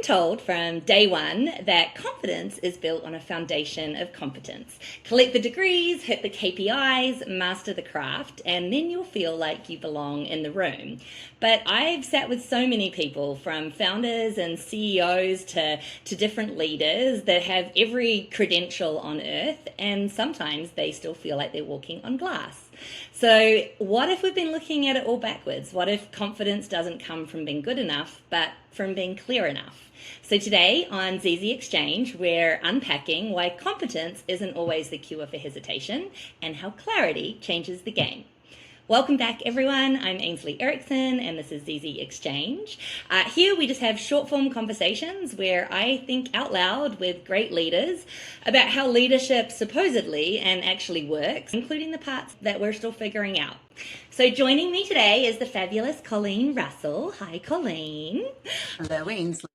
been told from day one that confidence is built on a foundation of competence. Collect the degrees, hit the KPIs, master the craft, and then you'll feel like you belong in the room. But I've sat with so many people, from founders and CEOs to different leaders, that have every credential on earth, and sometimes they still feel like they're walking on glass. So what if we've been looking at it all backwards? What if confidence doesn't come from being good enough, but from being clear enough? So today on ZZ Exchange, we're unpacking why competence isn't always the cure for hesitation and how clarity changes the game. Welcome back, everyone. I'm Ainsley Erickson, and this is ZZ Exchange. Here we just have short-form conversations where I think out loud with great leaders about how leadership supposedly and actually works, including the parts that we're still figuring out. So joining me today is the fabulous Colleen Russell. Hi, Colleen. Hello, Ainsley.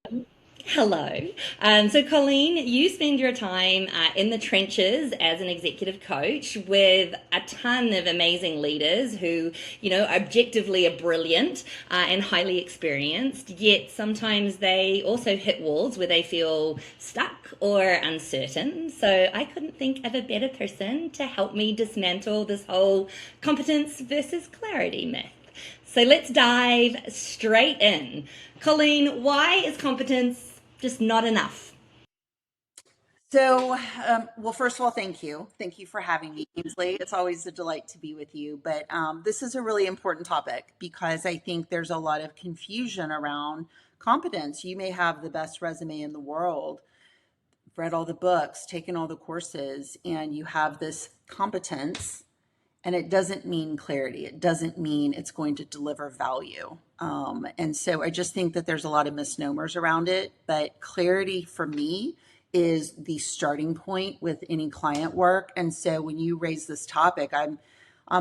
Hello. So Colleen, you spend your time in the trenches as an executive coach with a ton of amazing leaders who, objectively are brilliant and highly experienced, yet sometimes they also hit walls where they feel stuck or uncertain. So I couldn't think of a better person to help me dismantle this whole competence versus clarity myth. So let's dive straight in. Colleen, why is competence just not enough? So, well, first of all, thank you. Thank you for having me, Ainsley. It's always a delight to be with you. But this is a really important topic because I think there's a lot of confusion around competence. You may have the best resume in the world, read all the books, taken all the courses, and you have this competence, and it doesn't mean clarity. It doesn't mean it's going to deliver value. And so I just think that there's a lot of misnomers around it. But clarity for me is the starting point with any client work. And so when you raise this topic, I'm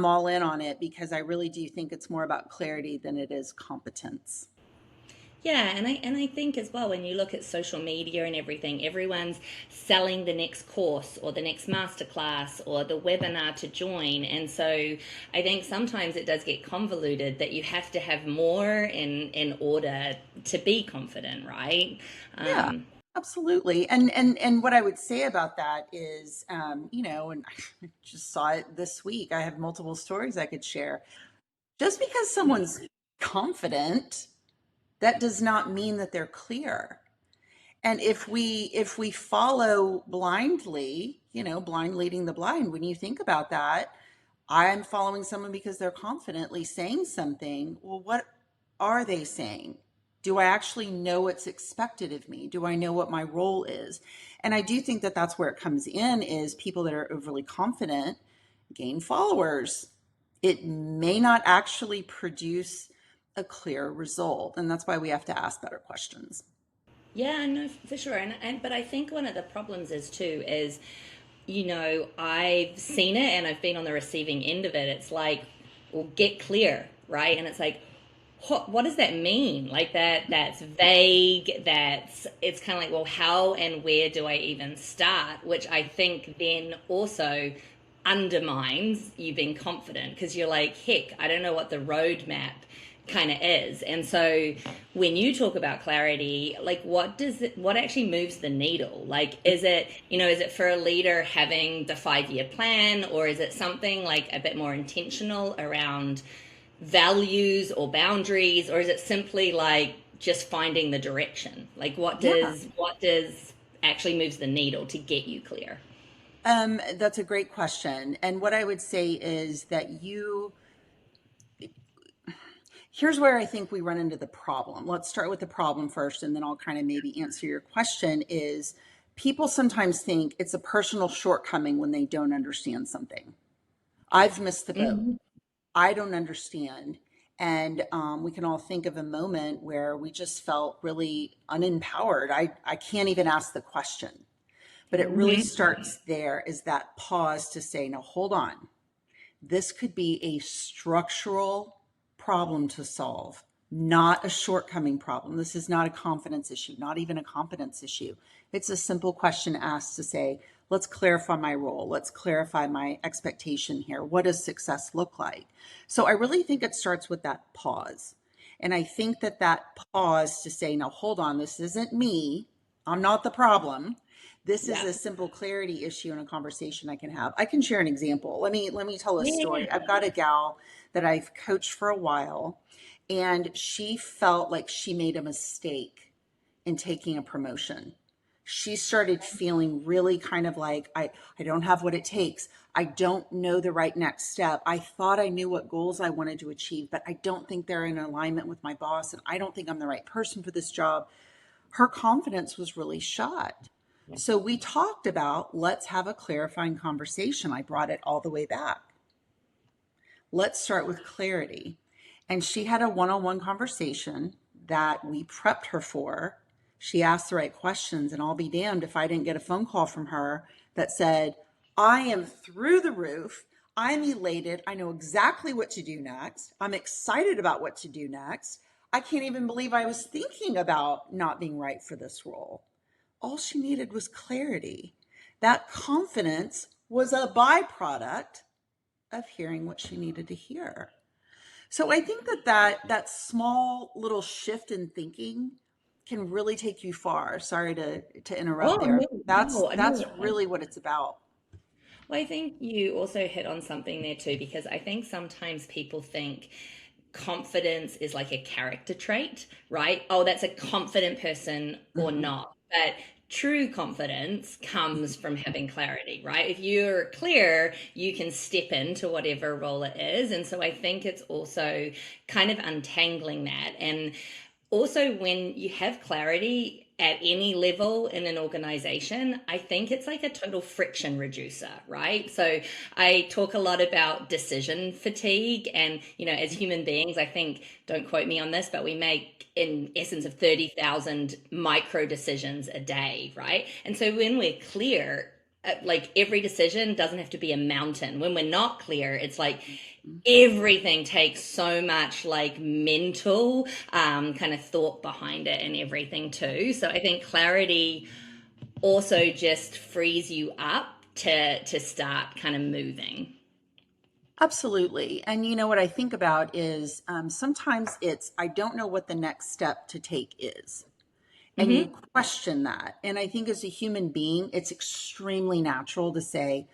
all in on it because I really do think it's more about clarity than it is competence. Yeah, and I think as well, when you look at social media and everything, everyone's selling the next course or the next masterclass or the webinar to join. And so I think sometimes it does get convoluted that you have to have more in order to be confident, right? Yeah, absolutely. And what I would say about that is, and I just saw it this week. I have multiple stories I could share. Just because someone's confident, that does not mean that they're clear. And if we follow blindly, blind leading the blind, when you think about that, I'm following someone because they're confidently saying something. Well, what are they saying? Do I actually know what's expected of me? Do I know what my role is? And I do think that that's where it comes in, is people that are overly confident gain followers. It may not actually produce a clear result. And that's why we have to ask better questions. Yeah, no, for sure. But I think one of the problems is too is, I've seen it and I've been on the receiving end of it. It's like, well, get clear, right? And it's like, what does that mean? Like that's vague. It's kind of like, well, how and where do I even start? Which I think then also undermines you being confident, because you're like, heck, I don't know what the roadmap kind of is. And so when you talk about clarity, like what actually moves the needle? Like, is it for a leader having the 5-year plan, or is it something like a bit more intentional around values or boundaries, or is it simply like just finding the direction? Like what does actually moves the needle to get you clear? That's a great question. And what I would say is that here's where I think we run into the problem. Let's start with the problem first, and then I'll kind of maybe answer your question. Is people sometimes think it's a personal shortcoming when they don't understand something. I've missed the boat. Mm-hmm. I don't understand. And we can all think of a moment where we just felt really unempowered. I can't even ask the question. But it really starts there, is that pause to say, no, hold on. This could be a structural problem to solve, not a shortcoming problem. This is not a confidence issue, not even a competence issue. It's a simple question asked to say, let's clarify my role. Let's clarify my expectation here. What does success look like? So I really think it starts with that pause. And I think that that pause to say, now hold on, this isn't me. I'm not the problem. This is Yeah. a simple clarity issue in a conversation I can have. I can share an example. Let me tell a Yeah. story. I've got a gal that I've coached for a while, and she felt like she made a mistake in taking a promotion. She started feeling really kind of like, I don't have what it takes. I don't know the right next step. I thought I knew what goals I wanted to achieve, but I don't think they're in alignment with my boss. And I don't think I'm the right person for this job. Her confidence was really shot. So we talked about, let's have a clarifying conversation. I brought it all the way back. Let's start with clarity. And she had a one on one conversation that we prepped her for. She asked the right questions, and I'll be damned if I didn't get a phone call from her that said, I am through the roof. I'm elated. I know exactly what to do next. I'm excited about what to do next. I can't even believe I was thinking about not being right for this role. All she needed was clarity. That confidence was a byproduct of hearing what she needed to hear. So I think that small little shift in thinking can really take you far. Sorry to interrupt Oh, there. no, no, I That's know. really what it's about. Well, I think you also hit on something there too, because I think sometimes people think confidence is like a character trait, right? Oh, that's a confident person or Mhm. not. But true confidence comes from having clarity, right? If you're clear, you can step into whatever role it is. And so I think it's also kind of untangling that. And also, when you have clarity at any level in an organization, I think it's like a total friction reducer, right? So I talk a lot about decision fatigue. And, as human beings, I think, don't quote me on this, but we make in essence of 30,000 micro decisions a day, right? And so when we're clear, like every decision doesn't have to be a mountain. When we're not clear, it's like everything takes so much like mental kind of thought behind it and everything too. So I think clarity also just frees you up to start kind of moving. Absolutely. And you know what I think about is sometimes it's, I don't know what the next step to take is. And you Mm-hmm. question that. And I think as a human being, it's extremely natural to say,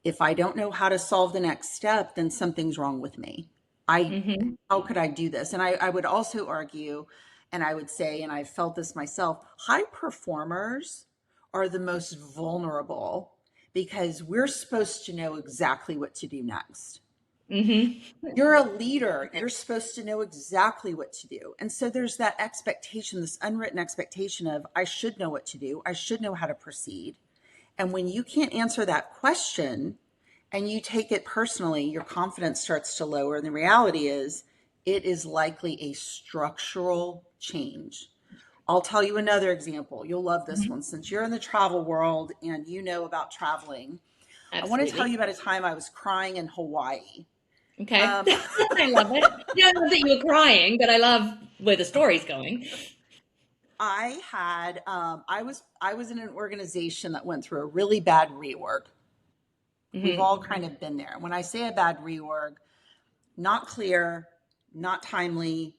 if I don't know how to solve the next step, then something's wrong with me. I, Mm-hmm. how could I do this? And I would also argue, and I would say, and I've felt this myself, high performers are the most vulnerable because we're supposed to know exactly what to do next. Mm-hmm. You're a leader. You're supposed to know exactly what to do. And so there's that expectation, this unwritten expectation of, I should know what to do. I should know how to proceed. And when you can't answer that question and you take it personally, your confidence starts to lower. And the reality is, it is likely a structural change. I'll tell you another example. You'll love this one. Since you're in the travel world and you know about traveling, I want to tell Absolutely. you about a time I was crying in Hawaii. Okay. Um, I love it. Yeah, I love that you were crying, but I love where the story's going. I was in an organization that went through a really bad reorg. We've Mm-hmm. all kind of been there. When I say a bad reorg, not clear, not timely,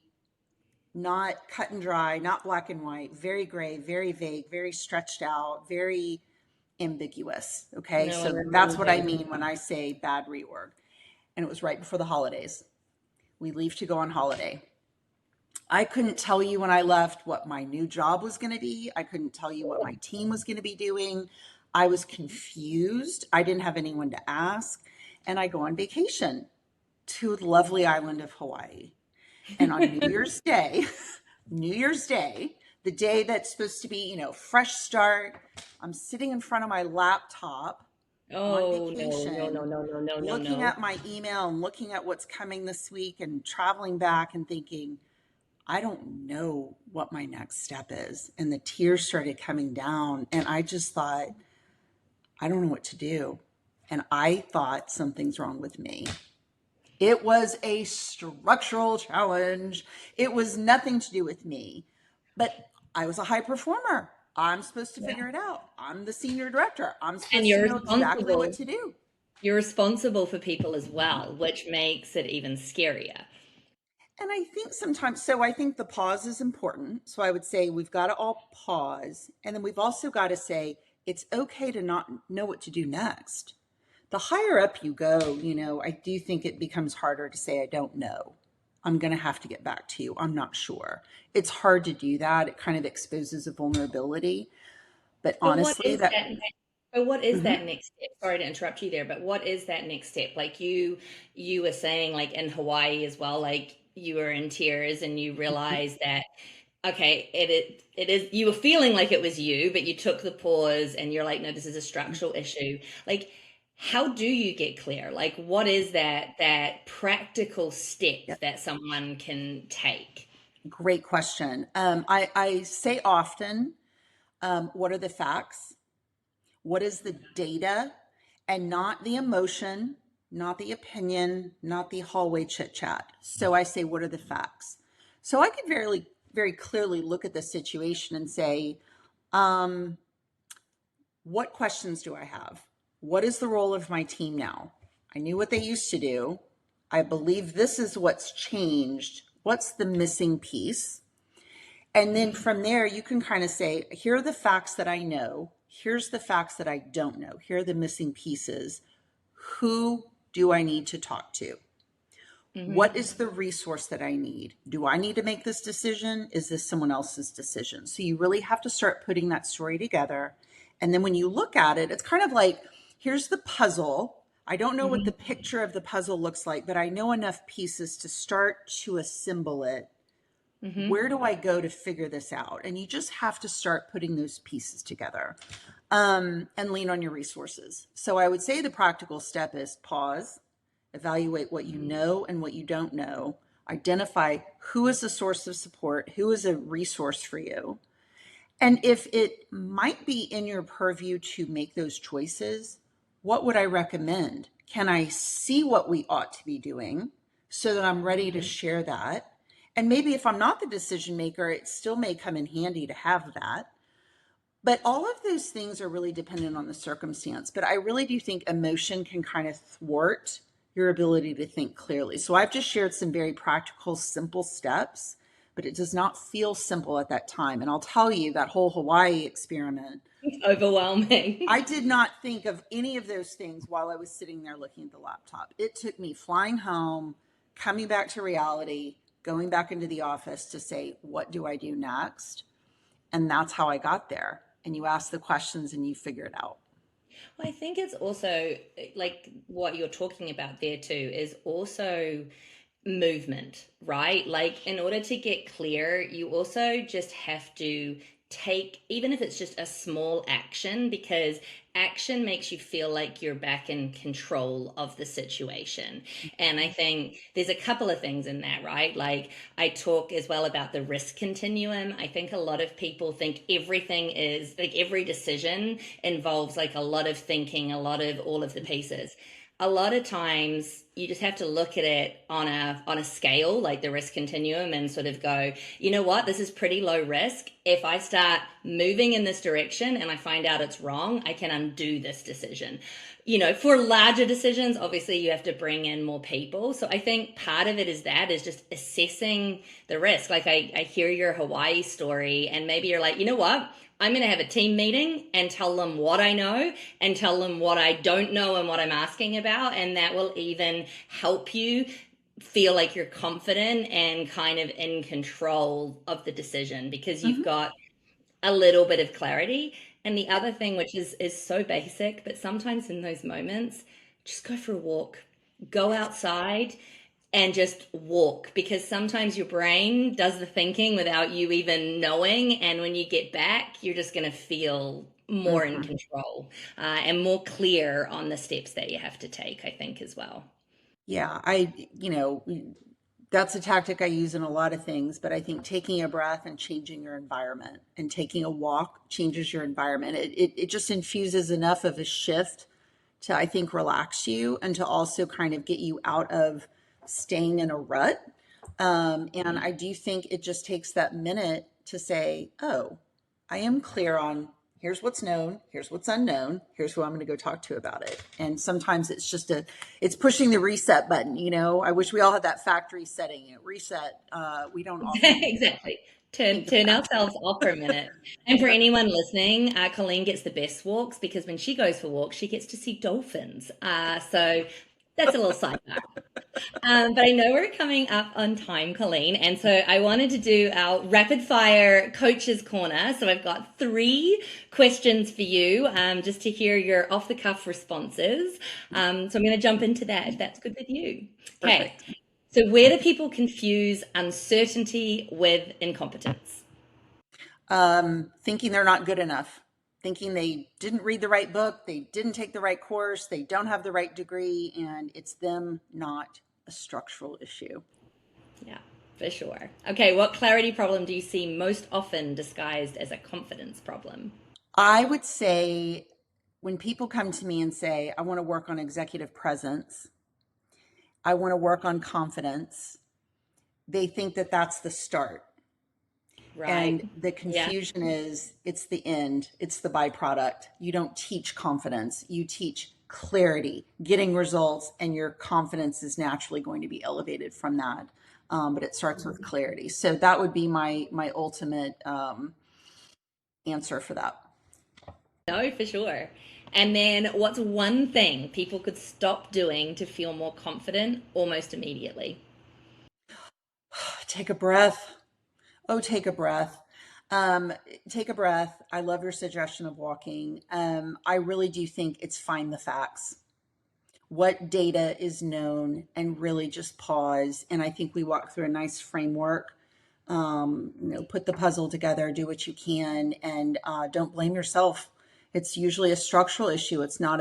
not cut and dry, not black and white, very gray, very vague, very stretched out, very ambiguous. Okay. No, I So that's what I remember. mean when I say bad reorg. And it was right before the holidays. We leave to go on holiday. I couldn't tell you when I left what my new job was going to be. I couldn't tell you what my team was going to be doing. I was confused. I didn't have anyone to ask. And I go on vacation to the lovely island of Hawaii. And on New Year's Day, New Year's Day, the day that's supposed to be, fresh start, I'm sitting in front of my laptop on Oh, no, no, no, vacation, no, no, no, no, looking no. at my email and looking at what's coming this week and traveling back and thinking, I don't know what my next step is. And the tears started coming down. And I just thought, I don't know what to do. And I thought something's wrong with me. It was a structural challenge. It was nothing to do with me. But I was a high performer. I'm supposed to figure it out. I'm the senior director. I'm And supposed to know exactly what to do. you're responsible for people as well, which makes it even scarier. And I think sometimes, so I think the pause is important. So I would say we've got to all pause. And then we've also got to say it's okay to not know what to do next. The higher up you go, I do think it becomes harder to say, I don't know. I'm going to have to get back to you. I'm not sure. It's hard to do that. It kind of exposes a vulnerability. But But what honestly, is that, that but what is mhm, that next step? Sorry to interrupt you there, but what is that next step? Like you were saying like in Hawaii as well, like you were in tears and you realized that okay, it is you were feeling like it was you, but you took the pause and you're like, no, this is a structural issue. Like how do you get clear? Like what is that practical yeah, step that someone can take? great question. I say often, what are the facts? What is the data? And not the emotion, not the opinion, not the hallway chit chat. So I say, what are the facts? So I could very clearly look at the situation and say, um, what questions do I have? What is the role of my team now? I knew what they used to do. I believe this is what's changed. What's the missing piece? And then from there, you can kind of say, here are the facts that I know. Here's the facts that I don't know. Here are the missing pieces. Who do I need to talk to? What Hmm. is the resource that I need? Do I need to make this decision? Is this someone else's decision? So you really have to start putting that story together. And then when you look at it, it's kind of like, here's the puzzle. I don't know what the Hmm. picture of the puzzle looks like, but I know enough pieces to start to assemble it. Hmm. Where do I go to figure this out? And you just have to start putting those pieces together, and lean on your resources. So I would say the practical step is pause, evaluate what you know and what you don't know, identify who is a source of support, who is a resource for you. And if it might be in your purview to make those choices, what would I recommend? Can I see what we ought to be doing so that I'm ready to share that? And maybe if I'm not the decision maker, it still may come in handy to have that. But all of those things are really dependent on the circumstance. But I really do think emotion can kind of thwart your ability to think clearly. So I've just shared some very practical, simple steps, but it does not feel simple at that time. And I'll tell you that whole Hawaii experiment, Overwhelming. I did not think of any of those things while I was sitting there looking at the laptop. It took me flying home, coming back to reality, going back into the office to say, what do I do next? And that's how I got there. And you ask the questions and you figure it out. Well, I think it's also like what you're talking about there too is also movement, right? Like, in order to get clear, you also just have to take, even if it's just a small action, because action makes you feel like you're back in control of the situation. And I think there's a couple of things in that, right? Like, I talk as well about the risk continuum. I think a lot of people think everything is like every decision involves like a lot of thinking, a lot of all of the pieces. A lot of times you just have to look at it on a scale like the risk continuum and sort of go, you know what, this is pretty low risk. If I start moving in this direction and I find out it's wrong, I can undo this decision. For larger decisions, obviously you have to bring in more people. So I think part of it is just assessing the risk. Like I hear your Hawaii story and maybe you're like, you know what, I'm going to have a team meeting and tell them what I know and tell them what I don't know and what I'm asking about. And that will even help you feel like you're confident and kind of in control of the decision because you've Mm-hmm. got a little bit of clarity. And the Yep. other thing, which is so basic, but sometimes in those moments, just go for a walk, go outside and just walk because sometimes your brain does the thinking without you even knowing. And when you get back, you're just going to feel more in Mm-hmm. control and more clear on the steps that you have to take, I think, as well. Yeah, that's a tactic I use in a lot of things, but I think taking a breath and changing your environment and taking a walk changes your environment. It just infuses enough of a shift to, I think, relax you and to also kind of get you out of staying in a rut. And I do think it just takes that minute to say, oh, I am clear on Here's what's known, here's what's unknown, here's who I'm going to go talk to about it. And sometimes it's just it's pushing the reset button. I wish we all had that factory setting. Reset. We don't often Exactly. Turn think of turn that. ourselves off for a minute. And for anyone listening, Colleen gets the best walks because when she goes for walks, she gets to see dolphins. So that's a little sidebar. But I know we're coming up on time, Colleen, and so I wanted to do our rapid fire coaches corner. So I've got 3 questions for you, just to hear your off the cuff responses. So I'm going to jump into that if that's good with you. Okay. Perfect. So where do people confuse uncertainty with incompetence? Thinking they're not good enough, thinking they didn't read the right book, they didn't take the right course, they don't have the right degree, and it's them, not a structural issue. Yeah, for sure. Okay, what clarity problem do you see most often disguised as a confidence problem? I would say when people come to me and say, I want to work on executive presence, I want to work on confidence, they think that that's the start. Right. And the Yeah. confusion is it's the end, it's the byproduct. You don't teach confidence, you teach clarity, getting results, and your confidence is naturally going to be elevated from that. But it starts with clarity. So that would be my ultimate answer for that. No, for sure. And then what's one thing people could stop doing to feel more confident almost immediately? Take a breath. Oh, take a breath. Um, Take a breath. I love your suggestion of walking. I really do think it's find the facts. What data is known, and really just pause. And I think we walk through a nice framework. Put the puzzle together, do what you can, and don't blame yourself. It's usually a structural issue. It's not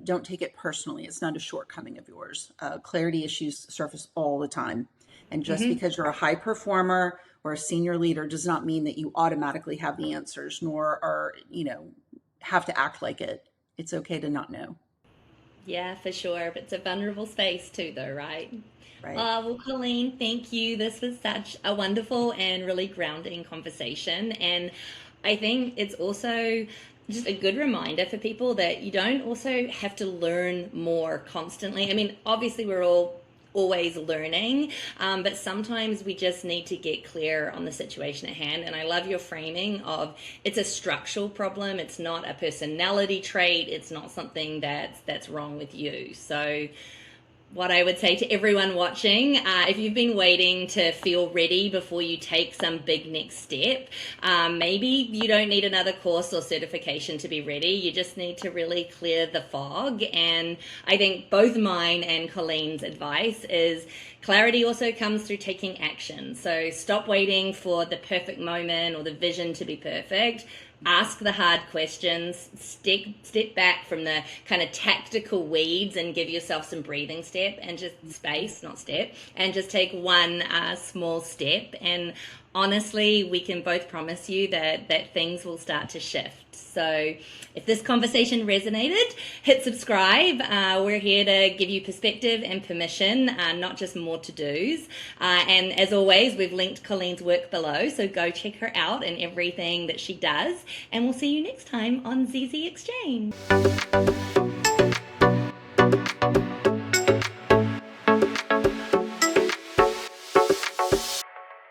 don't take it personally. It's not a shortcoming of yours. Clarity issues surface all the time. And just Hmm. because you're a high performer or a senior leader does not mean that you automatically have the answers, nor have to act like it. It's okay to not know. Yeah, for sure. But it's a vulnerable space too, though, right? Right. Well, Colleen, thank you. This was such a wonderful and really grounding conversation. And I think it's also just a good reminder for people that you don't also have to learn more constantly. I mean, obviously, we're all always learning, but sometimes we just need to get clear on the situation at hand. And I love your framing of it's a structural problem. It's not a personality trait. It's not something that's wrong with you. So what I would say to everyone watching, if you've been waiting to feel ready before you take some big next step, maybe you don't need another course or certification to be ready. You just need to really clear the fog. And I think both mine and Colleen's advice is clarity also comes through taking action. So stop waiting for the perfect moment or the vision to be perfect. Ask the hard questions, step back from the kind of tactical weeds and give yourself some breathing step and just space, not step, and just take one small step. And honestly, we can both promise you that things will start to shift. So if this conversation resonated, hit subscribe. We're here to give you perspective and permission, not just more to-dos. And as always, we've linked Colleen's work below, so go check her out and everything that she does. And we'll see you next time on ZZ Exchange.